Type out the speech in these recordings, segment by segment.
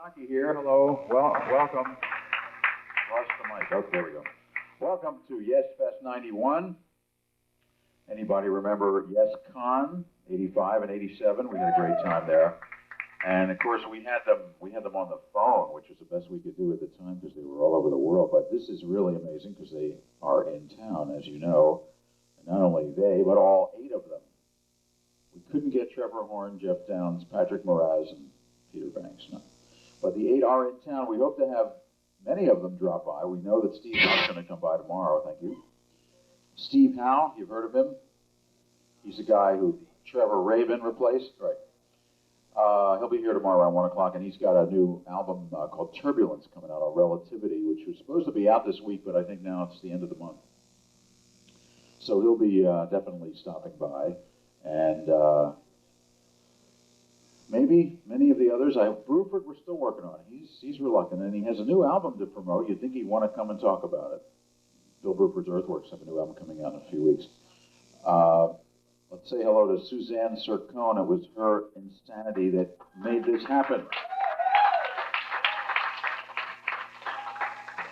Rocky here. Hello. Well, welcome. Lost the mic. Oh, there we go. Welcome to YesFest 91. Anybody remember YesCon 85 and 87? We had a great time there. And of course, we had them on the phone, which was the best we could do at the time because they were all over the world. But this is really amazing because they are in town, as you know. And not only they, but all 8 of them. We couldn't get Trevor Horn, Jeff Downs, Patrick Moraz, and Peter Banks. No. But the 8 are in town. We hope to have many of them drop by. We know that Steve Howe's going to come by tomorrow. Thank you. Steve Howe, you've heard of him? He's the guy who Trevor Rabin replaced. Right. He'll be here tomorrow around 1 o'clock, and he's got a new album called Turbulence coming out on Relativity, which was supposed to be out this week, but I think now it's the end of the month. So he'll be definitely stopping by. And maybe many of the others. Bruford, we're still working on. He's reluctant, and he has a new album to promote. You'd think he'd want to come and talk about it. Bill Bruford's Earthworks have a new album coming out in a few weeks. Let's say hello to Suzanne Sircone. It was her insanity that made this happen.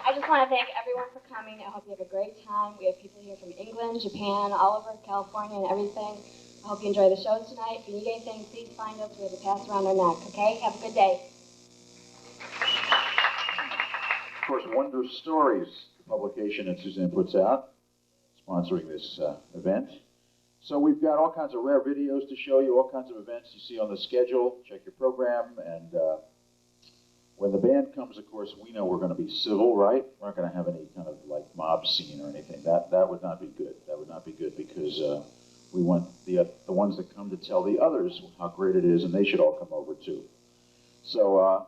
I just want to thank everyone for coming. I hope you have a great time. We have people here from England, Japan, all over California and everything. I hope you enjoy the shows tonight. If you need anything, please find us. We have a pass around our neck, okay? Have a good day. Of course, Wonder Stories, the publication that Suzanne puts out, sponsoring this event. So we've got all kinds of rare videos to show you, all kinds of events you see on the schedule. Check your program, and when the band comes, of course, we know we're going to be civil, right? We're not going to have any kind of like mob scene or anything. That would not be good. That would not be good because we want the ones that come to tell the others how great it is, and they should all come over too. So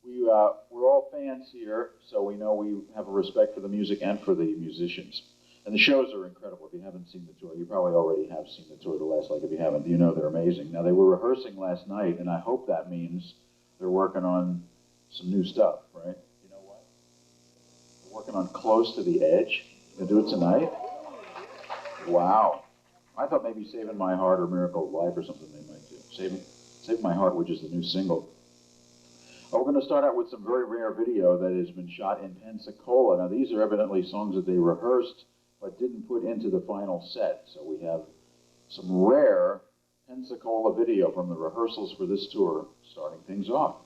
we're all fans here, so we know we have a respect for the music and for the musicians. And the shows are incredible. If you haven't seen the tour, you probably already have seen the tour. The last leg, if you haven't, you know they're amazing. Now, they were rehearsing last night, and I hope that means they're working on some new stuff, right? You know what? They're working on Close to the Edge. You gonna do it tonight? Wow. I thought maybe Saving My Heart or Miracle of Life or something they might do. Saving My Heart, which is the new single. We're going to start out with some very rare video that has been shot in Pensacola. Now, these are evidently songs that they rehearsed but didn't put into the final set. So we have some rare Pensacola video from the rehearsals for this tour, starting things off.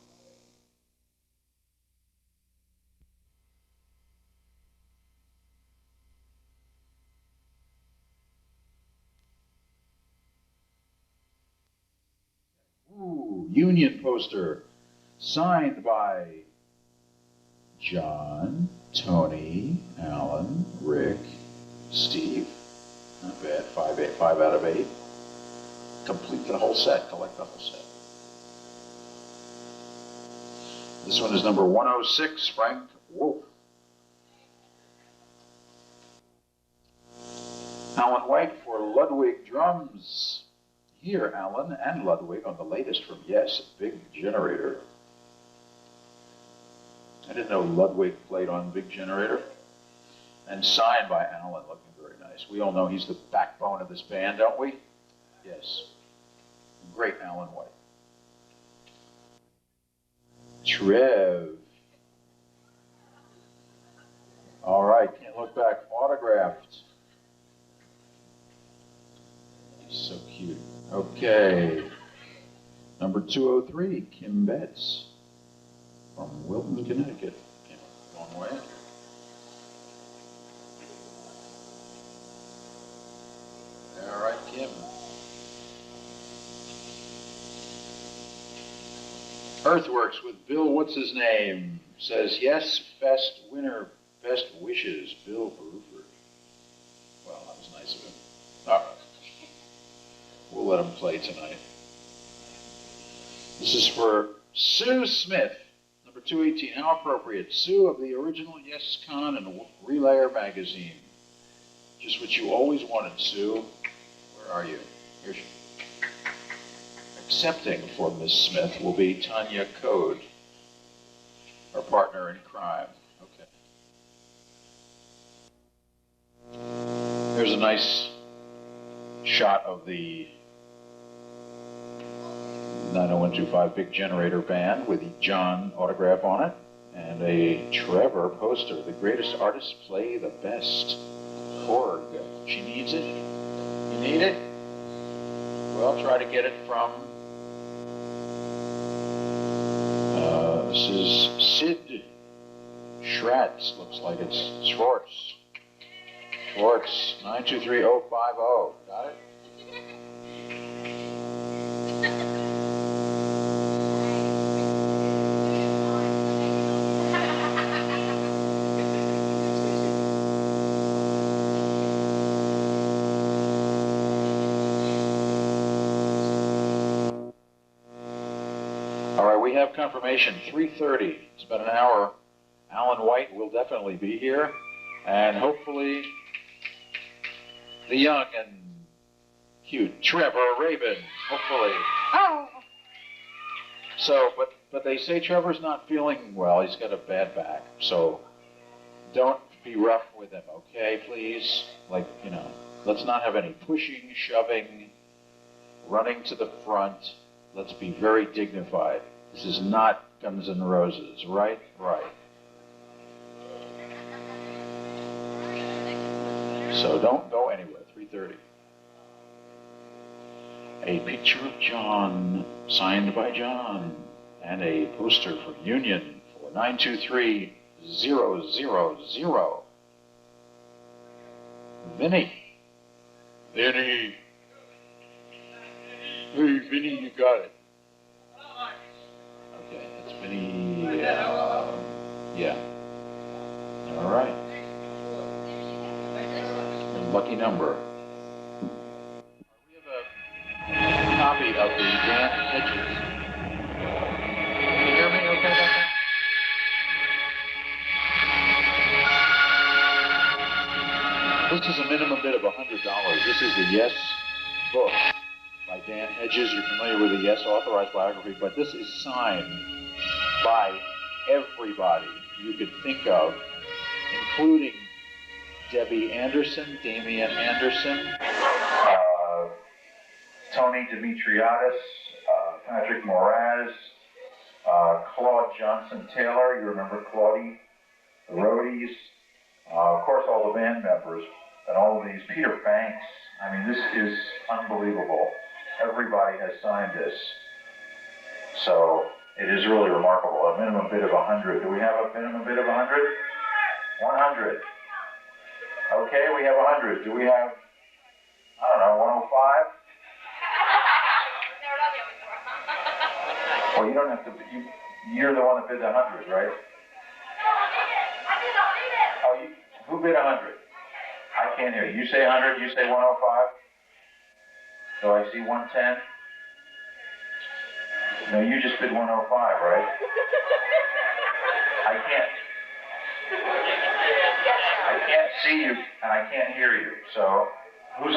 Ooh, Union poster, signed by John, Tony, Alan, Rick, Steve. Not bad. 5 out of 8. Complete the whole set. Collect the whole set. This one is number 106, Frank Wolf. Alan White for Ludwig drums. Here, Alan and Ludwig on the latest from Yes, Big Generator. I didn't know Ludwig played on Big Generator. And signed by Alan, looking very nice. We all know he's the backbone of this band, don't we? Yes. Great Alan White. Trev. All right, Can't Look Back, autographed. He's so cute. Okay. Number 203, Kim Betts from Wilton, Connecticut. Came a long way. All right, Kim. Earthworks with Bill, what's his name? Says, YesFest winner, best wishes, Bill Bruford. Well, that was nice of him. All right. We'll let him play tonight. This is for Sue Smith, number 218. How appropriate. Sue of the original YesCon and Relayer magazine. Just what you always wanted, Sue. Where are you? Here she is. Accepting for Miss Smith will be Tanya Code, her partner in crime. Okay. There's a nice shot of the 90125 Big Generator Band with John autograph on it, and a Trevor poster. The greatest artists play the best. Korg. She needs it. You need it? Well, try to get it from. This is Sid Schratz. Looks like it's Schwartz. Schwartz, 923-050. Got it? All right, we have confirmation, 3:30. It's about an hour. Alan White will definitely be here, and hopefully the young and cute Trevor Rabin, hopefully. Oh. So, but they say Trevor's not feeling well. He's got a bad back, so don't be rough with him, okay, please? Like, you know, let's not have any pushing, shoving, running to the front. Let's be very dignified. This is not Guns N' Roses, right? Right. So don't go anywhere, 3:30. A picture of John, signed by John, and a poster from Union for 923-000. Vinny. Vinny. Hey, Vinny, you got it. Okay, that's Vinny. Yeah. All right. Lucky number. We have a copy of the Dan Hedges. Can you hear me okay back there? This is a minimum bid of $100. This is the Yes book by Dan Hedges. You're familiar with the Yes authorized biography, but this is signed by everybody you could think of, including Debbie Anderson, Damian Anderson, Tony Dimitriadis, Patrick Moraz, Claude Johnson Taylor, you remember Claudie, the roadies, of course all the band members, and all of these, Peter Banks. I mean, this is unbelievable. Everybody has signed this. So it is really remarkable. A minimum bid of 100. Do we have a minimum bid of 100? 100. Okay, we have 100. Do we have, I don't know, 105? Well, you don't have to, you're the one that bid the 100, right? Oh, who bid 100? I can't hear you. You say 100, you say 105? So I see 110? No, you just bid 105, right? I can't see you, and I can't hear you. So, who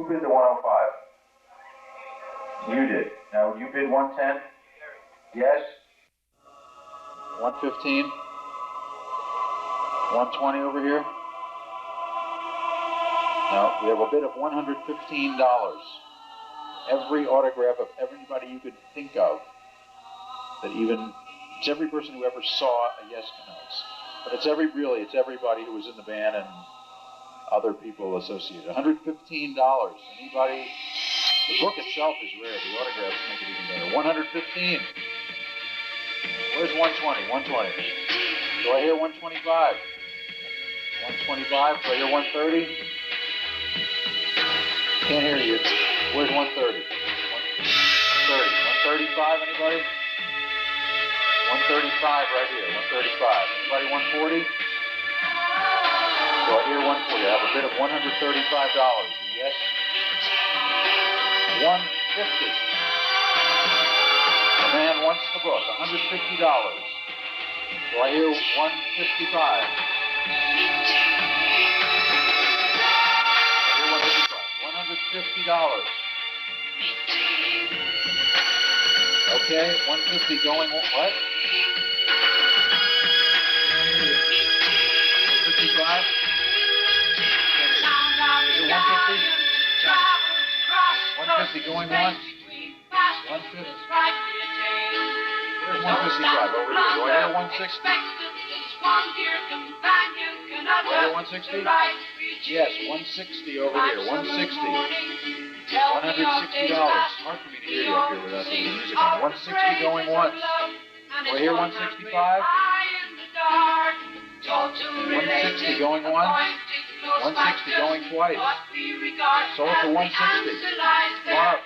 bid the 105? You did. Now, you bid 110? Yes? 115? 120 over here? No, we have a bid of $115. Every autograph of everybody you could think of, that even, it's every person who ever saw a Yes Canucks. But it's everybody who was in the band and other people associated. $115. Anybody? The book itself is rare. The autographs make it even better. 115. Where's 120? 120. Do I hear 125? 125. Do I hear 130? Can't hear you. Where's 130? 130. 135, anybody? 135 right here. 135. Anybody 140? So I hear 140. I have a bid of $135. Yes. 150. The man wants the book. $150. So I hear 155. $150. Okay, 150 going what? 155? Is it 150? 150 going once? 150. 155 over here. Do I hear 160? Do I hear 160? Yes, 160 over here. 160. $160. Hard for me to hear you up here without the music on. 160 going once. Do I hear 165? 160 going once. 160 going twice. Sold for 160. Come on up.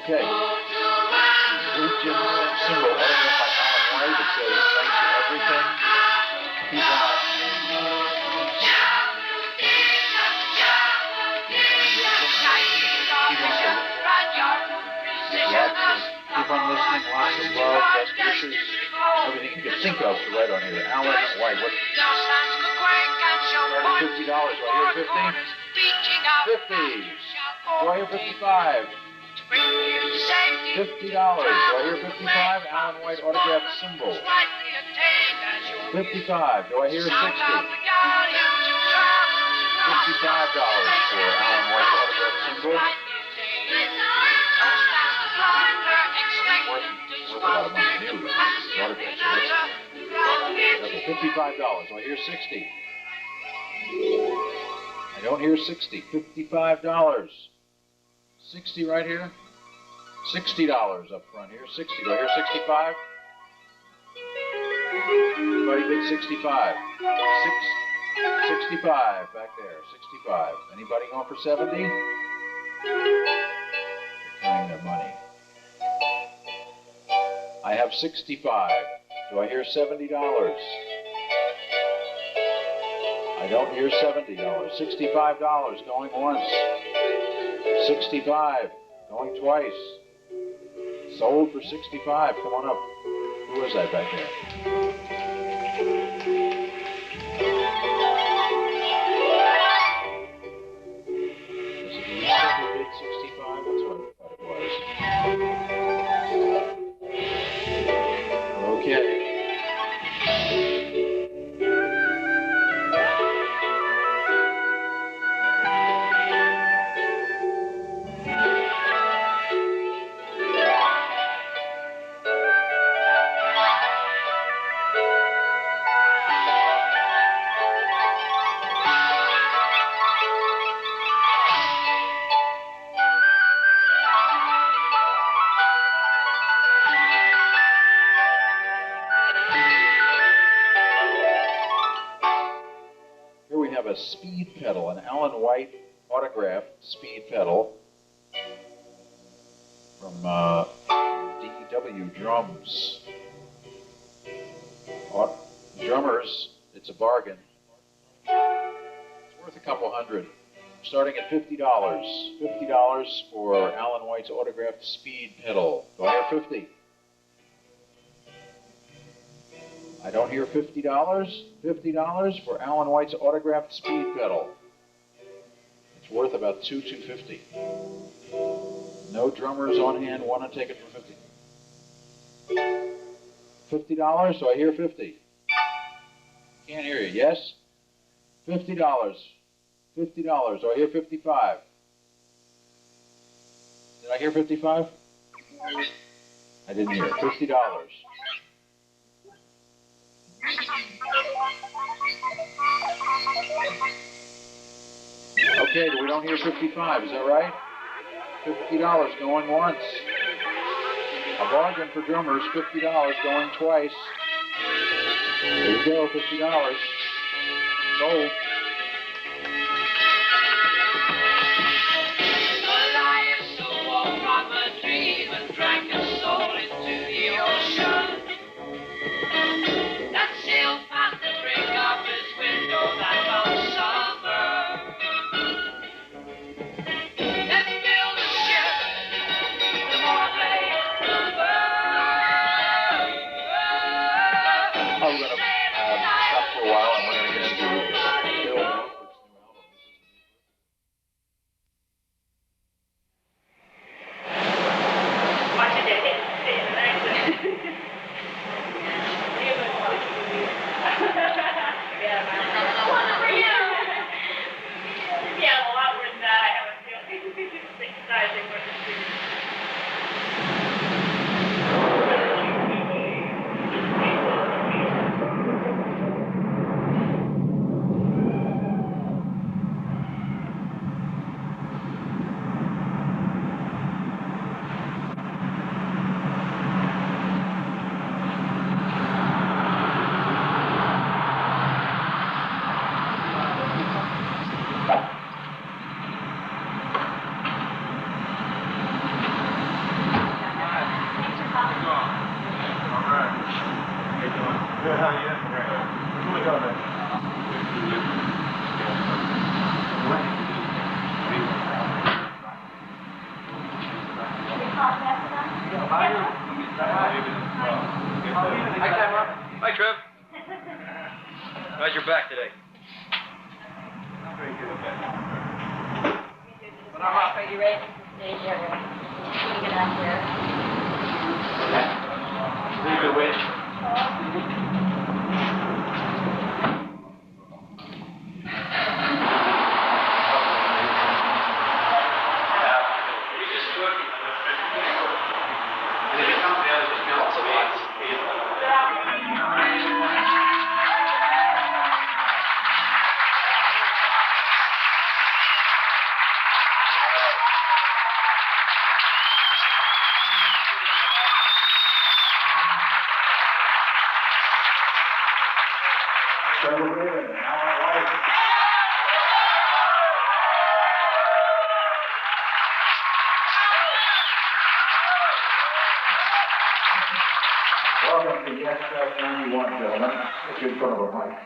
Okay. Blue Jim symbol, autographed by Alan White. It says, thanks for everything. Keep on. Keep on listening, lots of love, best wishes, everything you can think of to write on here. Alan White, what? $50, do I hear 50? 50. Do I hear 55? $50. Do I hear 55? Alan White autographed symbol. 55. Do I hear 60? $55 for Alan White autographed symbol. Worth a lot of money new. $55. Do I hear 60? I don't hear 60. $55. 60 right here. $60 up front here. 60. Do I hear 65? Anybody bid 65? 65 back there. 65. Anybody going for 70? They're counting their money. I have 65. Do I hear $70? I don't hear $70. $65 going once. 65 going twice. Sold for 65. Come on up. Who is that back there? Was it you who bid 65? That's what I thought it was. Okay. Here we have a speed pedal, an Alan White autographed speed pedal from DW Drums. Drummers, it's a bargain. It's worth a couple hundred. Starting at $50. $50 for Alan White's autographed speed pedal. Do I hear 50? I don't hear $50. $50 for Alan White's autographed speed pedal. It's worth about $250. No drummers on hand. Want to take it for $50? $50? Do I hear 50? Can't hear you. Yes? $50. $50. Do I hear 55? Did I hear 55? I didn't hear it. $50. Okay, we don't hear 55, is that right? $50 going once. A bargain for drummers, $50 going twice. There you go, $50. Sold. Raffle, you ready to stay here? Get it out there. Leave the witch. Welcome to YesFest 91, gentlemen. Get in front of a mic.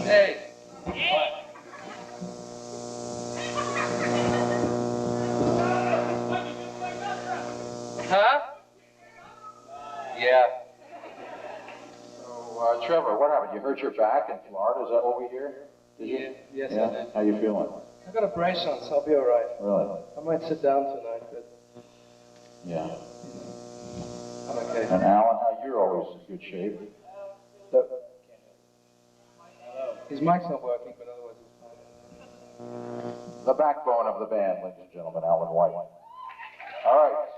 Hey. Huh? Yeah. So, Trevor, what happened? You hurt your back in Florida? Is that what we hear? Did you? Yes, Yeah? I did. How you feeling? I got a brace on, so I'll be all right. Really? I might sit down tonight, but Yeah. I'm okay. And Alan, how you're always in good shape. His mic's not working, but otherwise it's fine. The backbone of the band, ladies and gentlemen, Alan White. All right.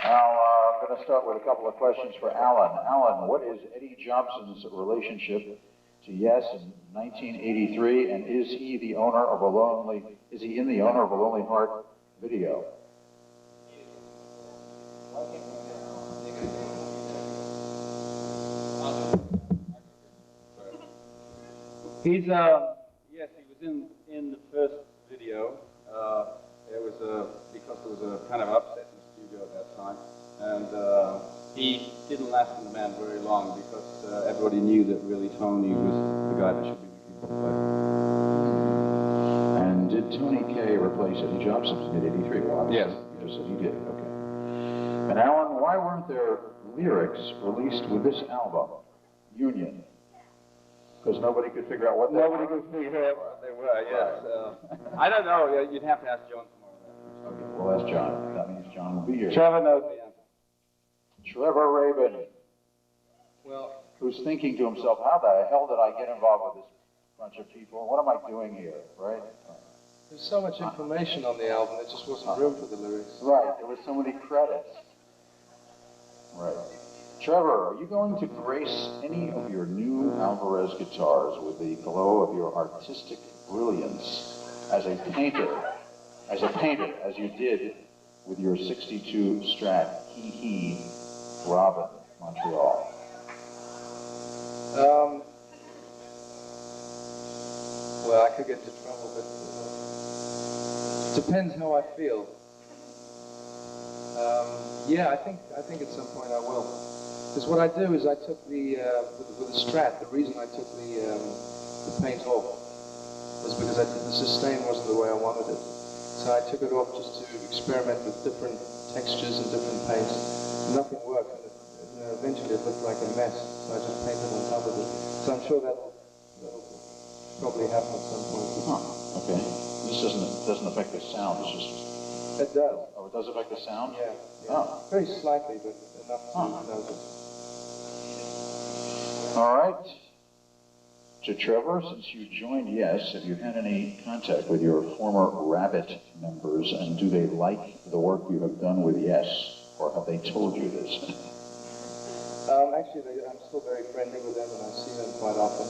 Now, I'm going to start with a couple of questions for Alan. Alan, what is Eddie Jobson's relationship to Yes in 1983, and is he in the Owner of a Lonely Heart video? He's yes, he was in the first video. There was because there was a kind of upset in the studio at that time, and he didn't last in the band very long because everybody knew that really Tony was the guy that should be the keyboard player. And did Tony Kaye replace Eddie Jobson in '83? Well, Yes. You just said he did. Okay. And Alan, why weren't there lyrics released with this album, Union? Because nobody could figure out what they Nobody were. could figure out what they were. Yes. I don't know. You'd have to ask John tomorrow. Okay, well, that's John. That means John will be here. Trevor knows the answer. Trevor Rabin, Well, who's thinking to himself, how the hell did I get involved with this bunch of people? What am I doing here, right? there's so much information on the album, there just wasn't room for the lyrics. Right, there were so many credits. Right. Trevor, are you going to grace any of your new Alvarez guitars with the glow of your artistic brilliance as a painter, as you did with your 62 Strat Hee Robin, Montreal? Well, I could get into trouble, but it depends how I feel. Yeah, I think at some point I will. Because what I do is I took with the Strat, the reason I took the paint off was because the sustain wasn't the way I wanted it. So I took it off just to experiment with different textures and different paints. Nothing worked, and eventually it looked like a mess. So I just painted on top of it. So I'm sure that'll probably happen at some point. Huh, okay. This doesn't affect the sound, it's just... It does. Oh, it does affect the sound? Yeah. Oh. Very slightly, but enough to notice. All right. To Trevor, since you joined Yes, have you had any contact with your former Rabbit members, and do they like the work you have done with Yes, or have they told you this? Actually, I'm still very friendly with them, and I see them quite often.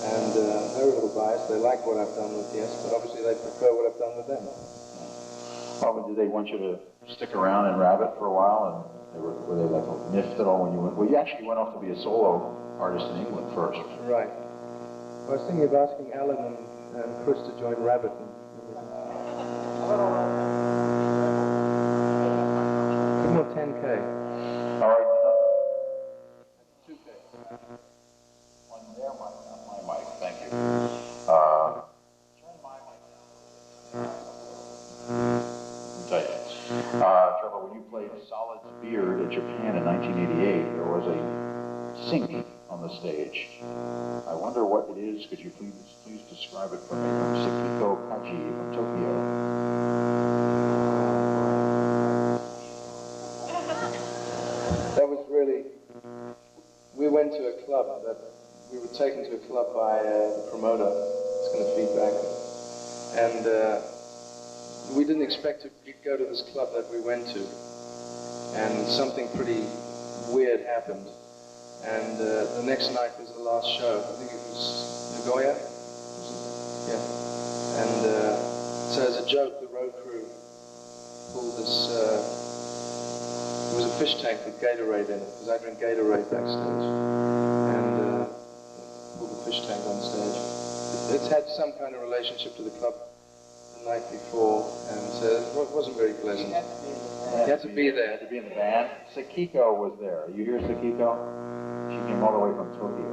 And they're a little biased. They like what I've done with Yes, but obviously they prefer what I've done with them. Oh, but did they want you to stick around in Rabbit for a while, and were they like miffed at all when you went? Well, you actually went off to be a solo artist in England first. Right. I was thinking of asking Alan and Chris to join Rabbit. Give them 10K. All right. 2K. On their mic, not my mic. Thank you. Turn my mic down. Trevor, when you played Solid Beard in Japan in 1988, there was a sink on the stage. I wonder what it is. Could you please describe it for me? From Sakiko Kaji from Tokyo. That was really, we went to a club that, we were taken to a club by the promoter. It's going to feed back. And we didn't expect to go to this club that we went to. And something pretty weird happened. And the next night was the last show. I think it was Nagoya? Yeah. And so as a joke, the road crew pulled this, it was a fish tank with Gatorade in it, because I drink Gatorade backstage. And pulled the fish tank on stage. It's had some kind of relationship to the club the night before, and it wasn't very pleasant. You had to be there. You had to be in the band. Sakiko was there. Are you here, Sakiko? She came all the way from Tokyo.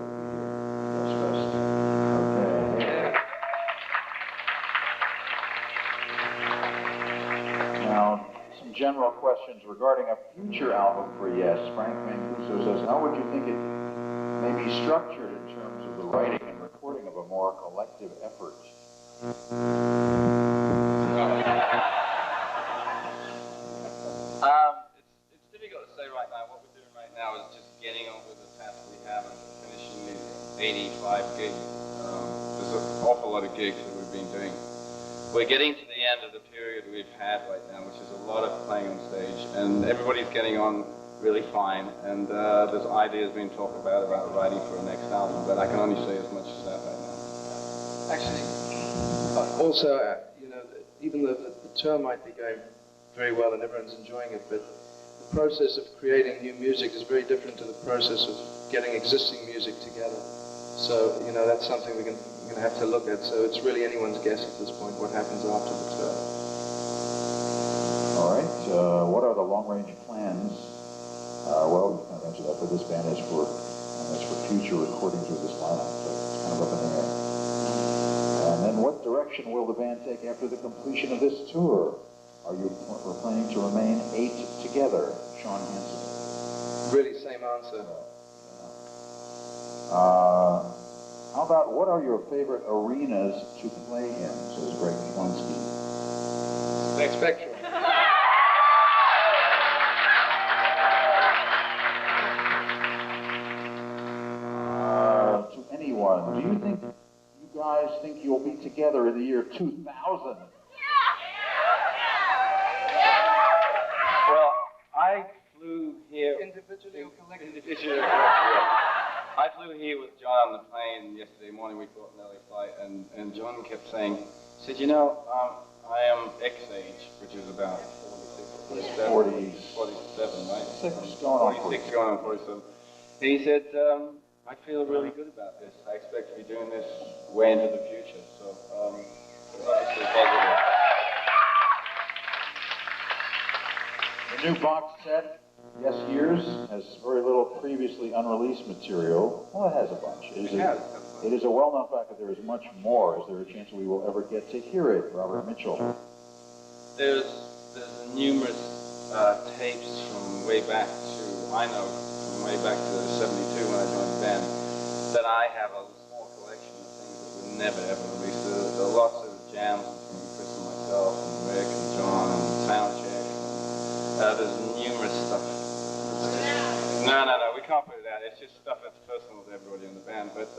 YesFest. Okay. Now, some general questions regarding a future album for Yes. Frank Mancuso says, how would you think it may be structured in terms of the writing and recording of a more collective effort? It's difficult to say right now. What we're doing right now is just getting on with the task we have and finishing the 85 gigs. There's an awful lot of gigs that we've been doing. We're getting to the end of the period we've had right now, which is a lot of playing on stage, and everybody's getting on really fine, and there's ideas being talked about writing for a next album, but I can only say as much as that right now. Actually, also, you know, even though the tour might be going very well and everyone's enjoying it, but the process of creating new music is very different to the process of getting existing music together. So, you know, that's something we're going to have to look at. So it's really anyone's guess at this point what happens after the tour. All right. What are the long-range plans? Well, you kind of answered that for this band as for future recordings with this lineup. So it's kind of up in the air. And then what direction will the band take after the completion of this tour? Are you planning to remain 8 together, Sean Hansen? Really, same answer. How about what are your favorite arenas to play in, says Greg Schwansky. Spectrum. To anyone, do you think you guys think you'll be together in the year 2000? Well, I flew here... Individually or collectively? Individually, yeah. I flew here with John on the plane yesterday morning. We caught an early flight, and John kept saying, he said, you know, I am X age, which is about 47, right? 46 going on 46 going on 47. And he said, I feel really good about this. I expect to be doing this way into the future. So, it's obviously positive. The new box set, Yes Years, has very little previously unreleased material. Well, it has a bunch. It is a well-known fact that there is much more. Is there a chance we will ever get to hear it? Robert Mitchell. There's numerous tapes from way back to, I know, from way back to 72 when I joined the band, that I have a small collection of things that were never ever released. There are lots of jams between Chris and myself, and Rick and John, and soundcheck. There's numerous stuff. No, we can't put it out. It's just stuff that's personal to everybody in the band. But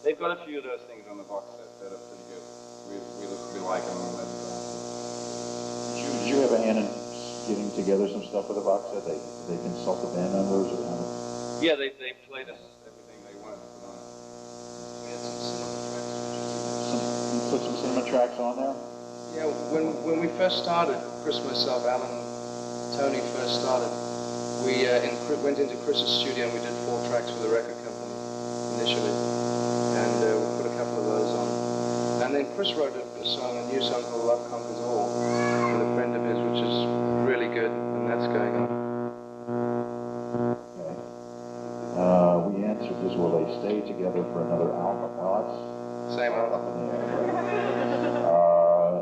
they've got a few of those things on the box set that are pretty good. We like them. Did you have a hand in getting together some stuff for the box set? They consult the band members or how? Yeah, they played us everything they wanted to put on. We had some cinema tracks. You put some cinema tracks on there? Yeah, when we first started, Chris, myself, Alan, Tony first started, we went into Chris's studio and we did 4 tracks for the record company initially, and we put a couple of those on. And then Chris wrote a new song called Love Conquers All with a friend of his, which is really good, and that's going on. Okay. We answered this, will they stay together for another album? Well, that's Same up album. in the air.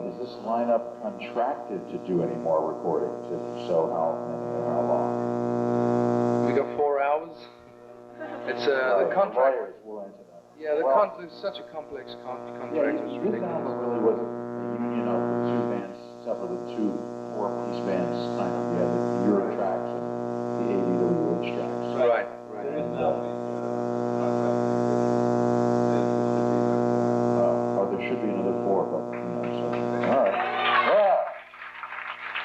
Is this lineup contracted to do any more recordings? If so, how many or how long? We got 4 hours. It's the contract. Lawyers will answer that. Yeah, it's such a complex contract. Yeah, It was this ridiculous. album really was a union of the two bands, except for the two four-piece bands, kind of. You had the Euro tracks and the ABWH tracks. Right. There is now a contract. There should be another four, but, so. All right. Well,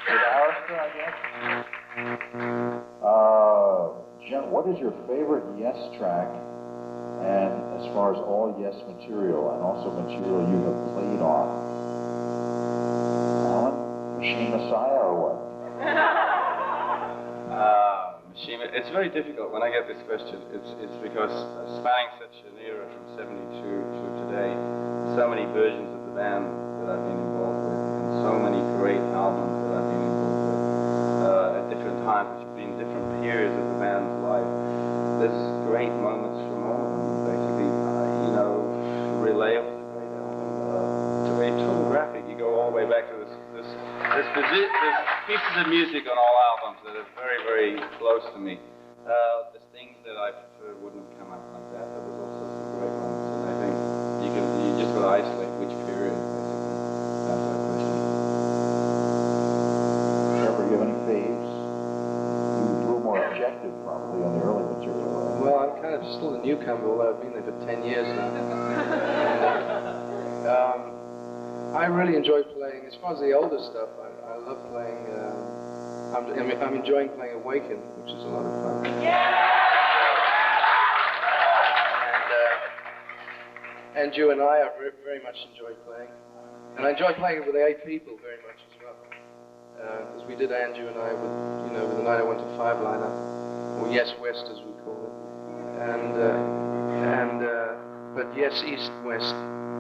with Alistair, I guess. Jen, what is your favorite Yes track? And as far as all Yes material, and also material you have played on? Alan? Machine Messiah or what? Machine. It's very difficult when I get this question. It's because spanning such an era from '72 to today, so many versions of the band that I've been involved with, and so many great albums that I've been involved with at different times, which have been different periods of the band's life. There's great moments from all of them. Basically, Relay was a great album. To a total graphic, you go all the way back to there's pieces of music on all albums that are very, very close to me. There's things that I prefer wouldn't have come out like that, but there's also some great moments, and I think you just got to isolate which period, basically. That's that question. Trevor, do you have any faves? You were a little more objective, probably, on the early material. Right? Well, I'm kind of still a newcomer, although I've been there for 10 years now. I really enjoy playing, as far as the older stuff, I love playing, I'm enjoying playing Awaken, which is a lot of fun. And you and I very much enjoy playing. And I enjoy playing it with 8 people very much as well. Because we did And You and I with the 901-5 lineup, or YesWest as we call it. But Yes East West,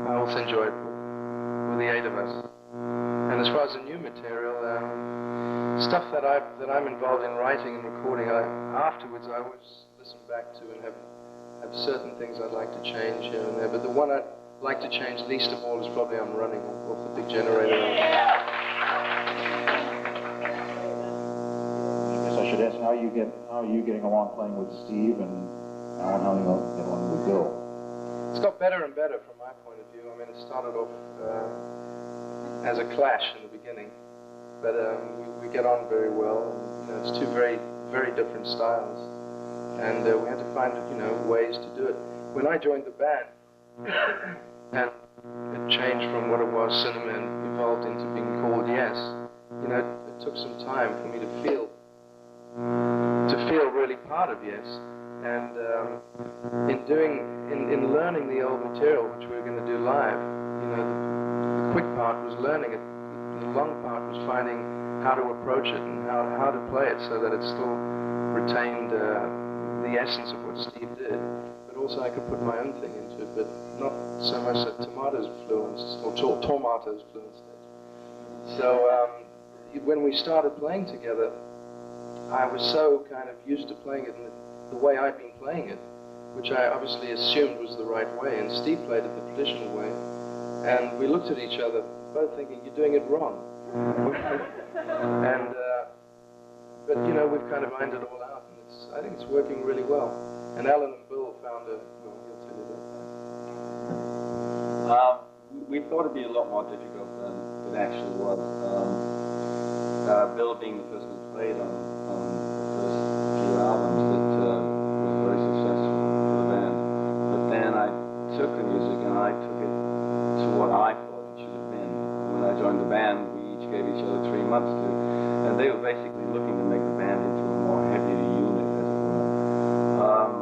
I also enjoy with the 8 of us. And as far as the new material, stuff that I'm involved in writing and recording, afterwards I always listen back to and have certain things I'd like to change here and there. But the one I'd like to change least of all is probably I'm Running off the Big Generator. I guess I should ask, how are you getting along playing with Steve, and Alan, how are you getting along with Bill? It's got better and better from my point of view. I mean, it started off as a clash in the beginning, but we get on very well. And, it's two very, very different styles, and we had to find ways to do it. When I joined the band, and it changed from what it was, cinema, and evolved into being called Yes. It took some time for me to feel really part of Yes. And in learning the old material, which we were going to do live, the quick part was learning it. The long part was finding how to approach it and how to play it so that it still retained the essence of what Steve did, but also I could put my own thing into it, but not so much that Tomatoes flew on stage. So when we started playing together, I was so kind of used to playing it in the way I'd been playing it, which I obviously assumed was the right way, and Steve played it the traditional way, and we looked at each other, both thinking, you're doing it wrong. But we've kind of ironed it all out, and I think it's working really well. And Alan and Bill found he'll tell you that. We thought it'd be a lot more difficult than it actually was. Bill being the person who played on the first few albums that was very successful for the band. But then I took the music and I took it to what I thought it should have been. When I joined the band, we each gave each other 3 months to, and they were basically looking to make the band into a more heavier unit, as it were.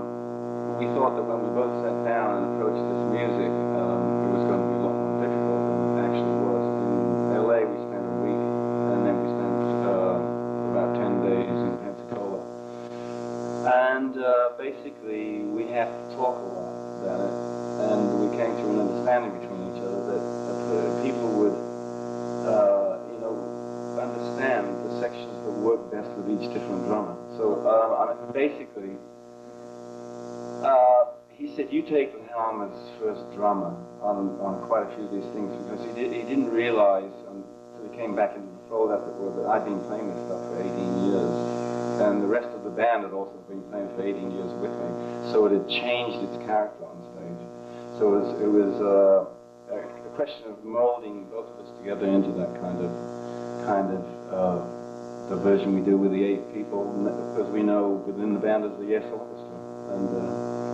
We thought that when we both sat down and approached this music, it was going to be a lot more difficult than it actually was. In LA, we spent a week, and then we spent about 10 days in Pensacola. And basically, we had to talk a lot about it, and we came to an understanding between each other that people would, understand the sections that work best with each different drummer. So basically, he said, you take the helm as first drummer on quite a few of these things, because he didn't realize until he came back into the fold that I'd been playing this stuff for 18 years, and the rest of the band had also been playing for 18 years with me, so it had changed its character on stage. So it was a question of molding both of us together into that kind of the version we do with the 8 people, because we know within the band is the Yes Orchestra, and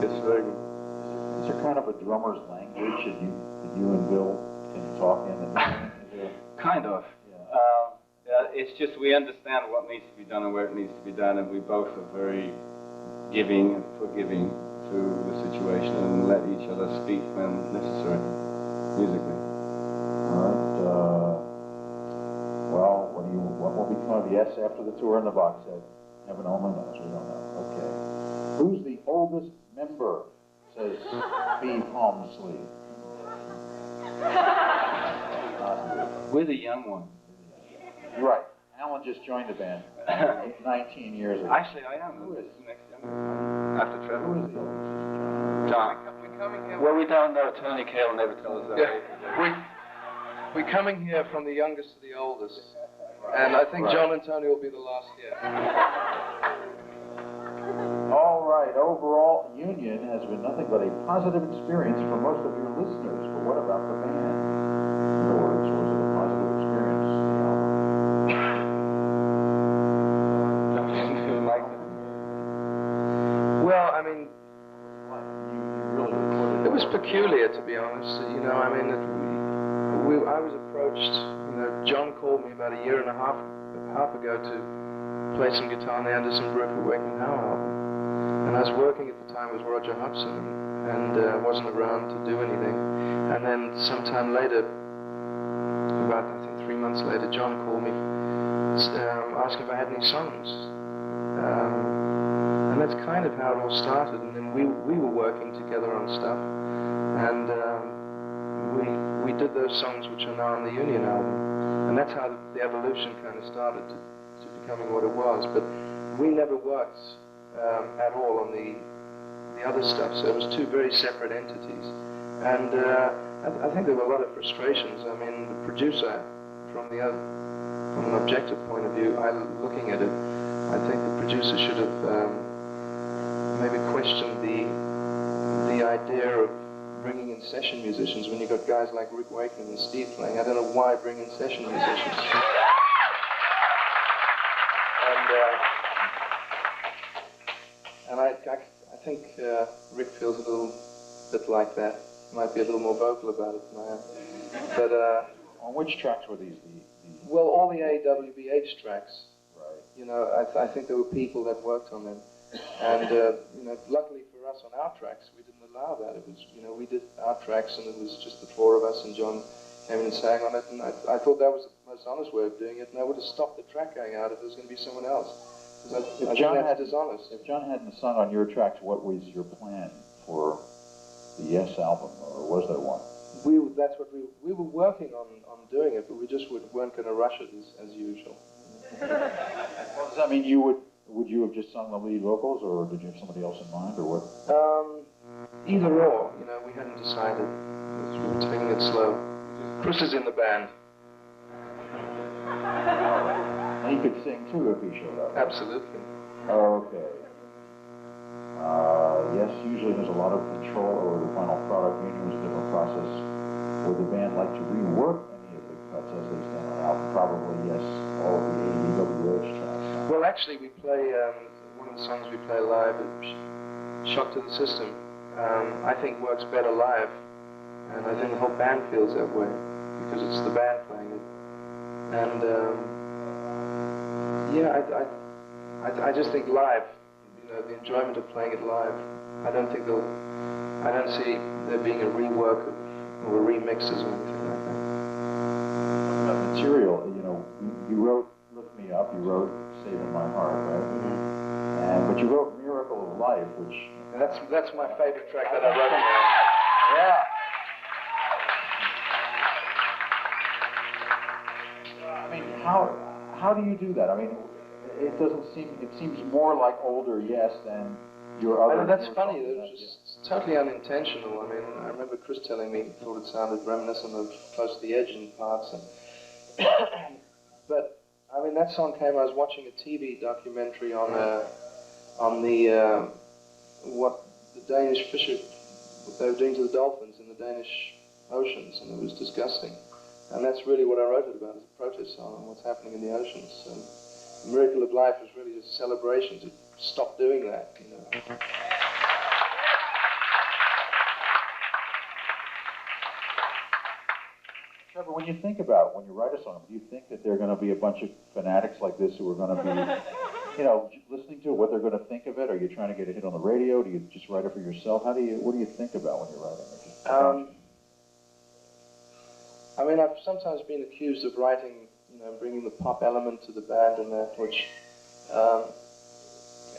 it's very good. Is there kind of a drummer's language that you and Bill can talk in? Kind of. It's just we understand what needs to be done and where it needs to be done, and we both are very giving and forgiving to the situation and let each other speak when necessary, musically. All right. Well, what will become of Yes after the tour in the box set? Heaven only knows. We don't know. Okay. Who's the oldest member? Says B. Palm Sleeve. We're the young one. You're right. Alan just joined the band 19 years ago. Actually, I am. Who is the next young one? After Trevor. Who is the oldest? John. We're coming here. Well, we don't know. Tony Cale will never tell us that. Yeah. We're coming here from the youngest to the oldest, and I think John and Tony will be the last here. All right. Overall, Union has been nothing but a positive experience for most of your listeners. But what about the band? In other words, was it a positive experience? Well, I mean, You really recorded it was peculiar, to be honest. You know, I mean, I was approached. You know, John called me about a year and a half ago to play some guitar on the Anderson Brook Awakening How album, and I was working at the time with Roger Hudson, and wasn't around to do anything. And then sometime later, about I think 3 months later, John called me asking if I had any songs. And that's kind of how it all started. And then we were working together on stuff, and we did those songs which are now on the Union album, and that's how the evolution kind of started to becoming what it was. But we never worked at all on the other stuff, so it was 2 very separate entities. And I think there were a lot of frustrations. I mean, the producer, from an objective point of view, looking at it, I think the producer should have maybe questioned the idea of bringing in session musicians when you got guys like Rick Wakeman and Steve playing. I don't know why bring in session musicians. And I think Rick feels a little bit like that. Might be a little more vocal about it than I am. But On which tracks were these? well, all the AWBH tracks. Right. You know, I think there were people that worked on them, and you know, luckily for us on our tracks, we didn't allow that. It was, you know, we did our tracks, and it was just the 4 of us, and John came in and sang on it, and I thought that was the most honest way of doing it, and I would have stopped the track going out if there was going to be someone else. If John that's dishonest. If John hadn't sung on your tracks, what was your plan for the Yes album, or was there one? That's what we were working on doing it, but we just weren't going to rush it as usual. Well, does that mean would you have just sung the lead vocals, or did you have somebody else in mind, or what? Either or, you know, we hadn't decided. We were taking it slow. Chris is in the band. And he could sing too if he showed up. Absolutely. Okay. Yes, usually there's a lot of control over the final product. Union was a different process. Would the band like to rework any of the cuts as they stand on album? Probably yes, all of the AWH tracks. Well, actually, we play one of the songs we play live at Shock to the System. I think works better live, and I think the whole band feels that way because it's the band playing it. And yeah, I just think live, you know, the enjoyment of playing it live. I don't see there being a rework or remixes or anything like that. Material, you know, you wrote "Lift Me Up," you wrote "Saving My Heart," right? Mm-hmm. But you wrote "Miracle of Life," which that's my favorite track that I wrote. Yeah. I mean, how do you do that? I mean, it seems more like older Yes than your other. That's funny. It was just totally unintentional. I mean, I remember Chris telling me he thought it sounded reminiscent of Close to the Edge in parts. But I mean, that song came. I was watching a TV documentary on what the Danish fisher, what they were doing to the dolphins in the Danish oceans, and it was disgusting. And that's really what I wrote it about, is a protest song on what's happening in the oceans. So the miracle of life is really just a celebration to stop doing that, you know. Trevor, when you think about, when you write a song, do you think that there are going to be a bunch of fanatics like this who are going to be, you know, listening to what they're going to think of it? Are you trying to get a hit on the radio? Do you just write it for yourself? What do you think about when you're writing it? I mean, I've sometimes been accused of writing, you know, bringing the pop element to the band and that, which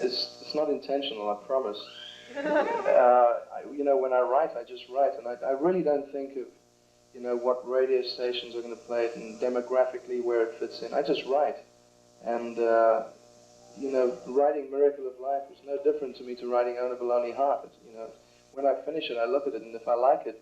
it's not intentional, I promise. You know, when I write, I just write, and I really don't think of, you know, what radio stations are going to play it and demographically where it fits in. I just write. And, you know, writing Miracle of Life is no different to me to writing Own a Lonely Heart. You know, when I finish it, I look at it, and if I like it,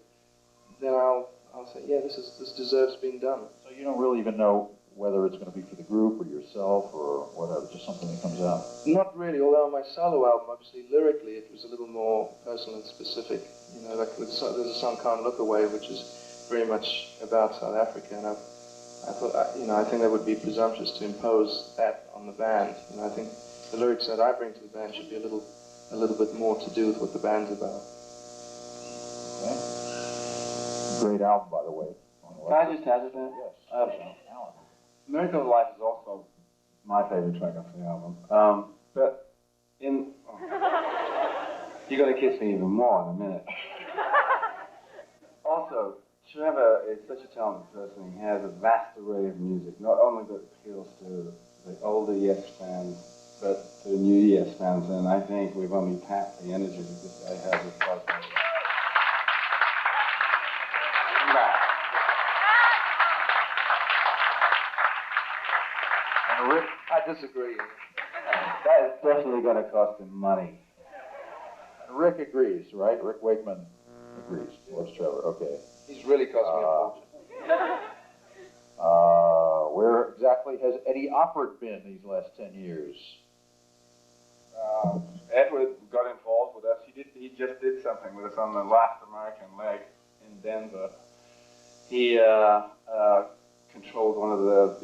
then I'll say, yeah, this deserves being done. So you don't really even know whether it's going to be for the group or yourself or whatever, just something that comes out? Not really, although on my solo album, obviously, lyrically, it was a little more personal and specific. You know, like there's a song, Can't Look Away, which is very much about South Africa, and I thought, you know, I think that would be presumptuous to impose that on the band. You know, I think the lyrics that I bring to the band should be a little bit more to do with what the band's about. Okay. Great album, by the way. Can I just add to that? Yes. Alan. Miracle of Life is also my favorite track off the album. But you're going to kiss me even more in a minute. Also, Trevor is such a talented person. He has a vast array of music, not only that appeals to the older Yes fans, but to the new Yes fans. And I think we've only tapped the energy that this guy has with Cosmo. Rick, I disagree. That is definitely going to cost him money. Rick agrees, right? Rick Wakeman agrees. Loves Trevor. Okay. He's really cost me a fortune. Where exactly has Eddie Oppert been these last 10 years? Edward got involved with us. He just did something with us on the last American leg in Denver. He controlled one of the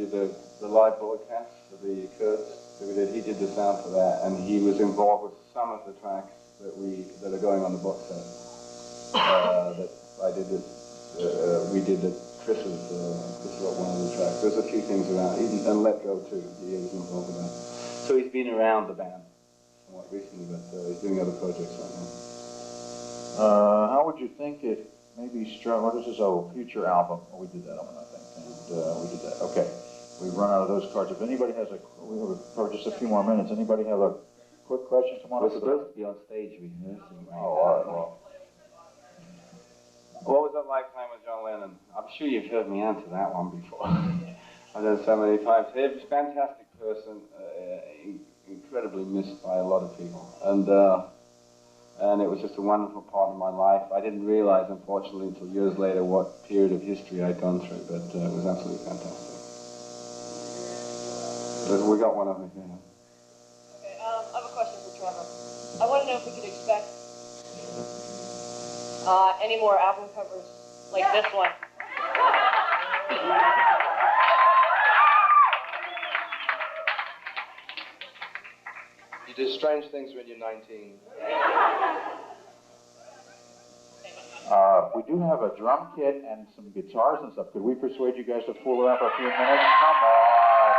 live broadcasts for the Kurds that we did. He did the sound for that, and he was involved with some of the tracks that are going on the box set. That I did it. We did it. Chris wrote one of the tracks. There's a few things around, and Let Go too. He was involved with that. So he's been around the band somewhat recently, but he's doing other projects right now. How would you think it maybe what is this? Oh, future album. Oh, we did that one, I think. And we did that. Okay. We've run out of those cards. If anybody has we have for just a few more minutes. Anybody have a quick question? Come on. We're supposed to be on stage rehearsing. Right? Oh, all right. Well. What was it like playing with John Lennon? I'm sure you've heard me answer that one before. I've done it so many times. He was a fantastic person, incredibly missed by a lot of people, and it was just a wonderful part of my life. I didn't realize, unfortunately, until years later what period of history I'd gone through, but it was absolutely fantastic. But we got one over here. Okay, I have a question for Trevor. I want to know if we could expect any more album covers like this one. You do strange things when you're 19. We do have a drum kit and some guitars and stuff. Could we persuade you guys to fool around for a few minutes? Come on.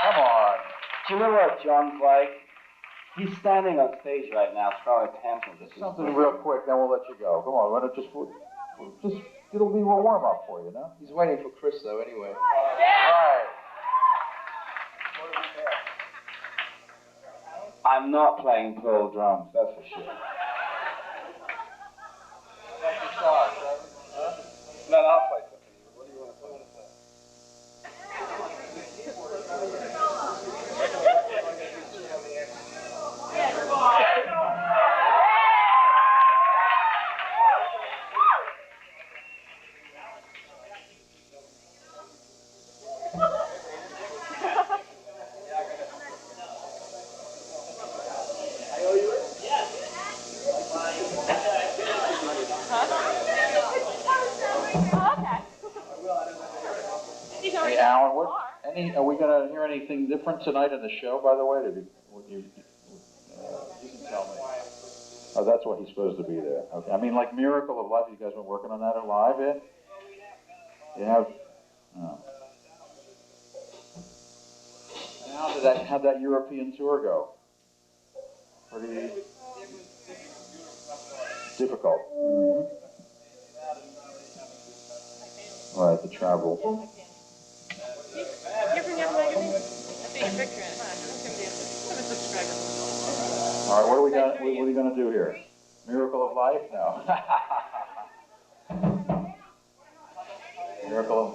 Come on. Do you know what John's like? He's standing on stage right now throwing a tantrum. Something real quick, then we'll let you go. Come on, why don't just it'll be a warm-up for you, no? He's waiting for Chris, though, anyway. Right. I'm not playing pearl drums, that's for sure. No, I'll play something. What do you want to play? Alan, are we going to hear anything different tonight in the show, by the way? You can tell me. Oh, that's why he's supposed to be there. Okay. I mean, like Miracle of Life, you guys been working on that live yet? You have? Oh. And how'd that European tour go? Pretty difficult. Mm-hmm. All right, the travel. You bring up magazine? I see your picture in it. I'm a subscriber. All right, what are we gonna do here? Miracle of Life? No. Miracle of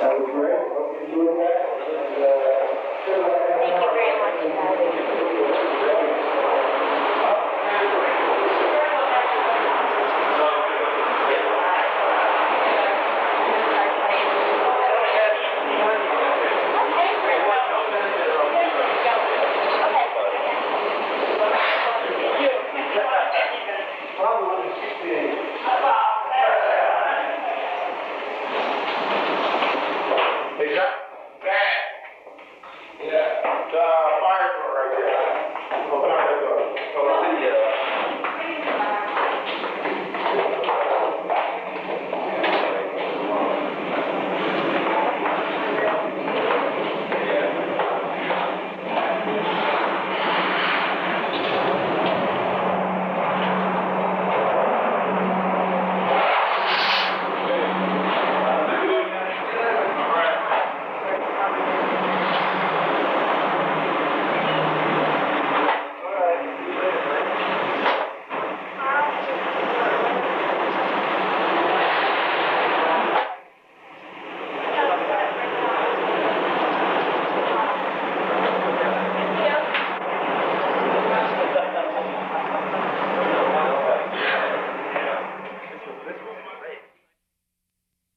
Thank you very much, guys.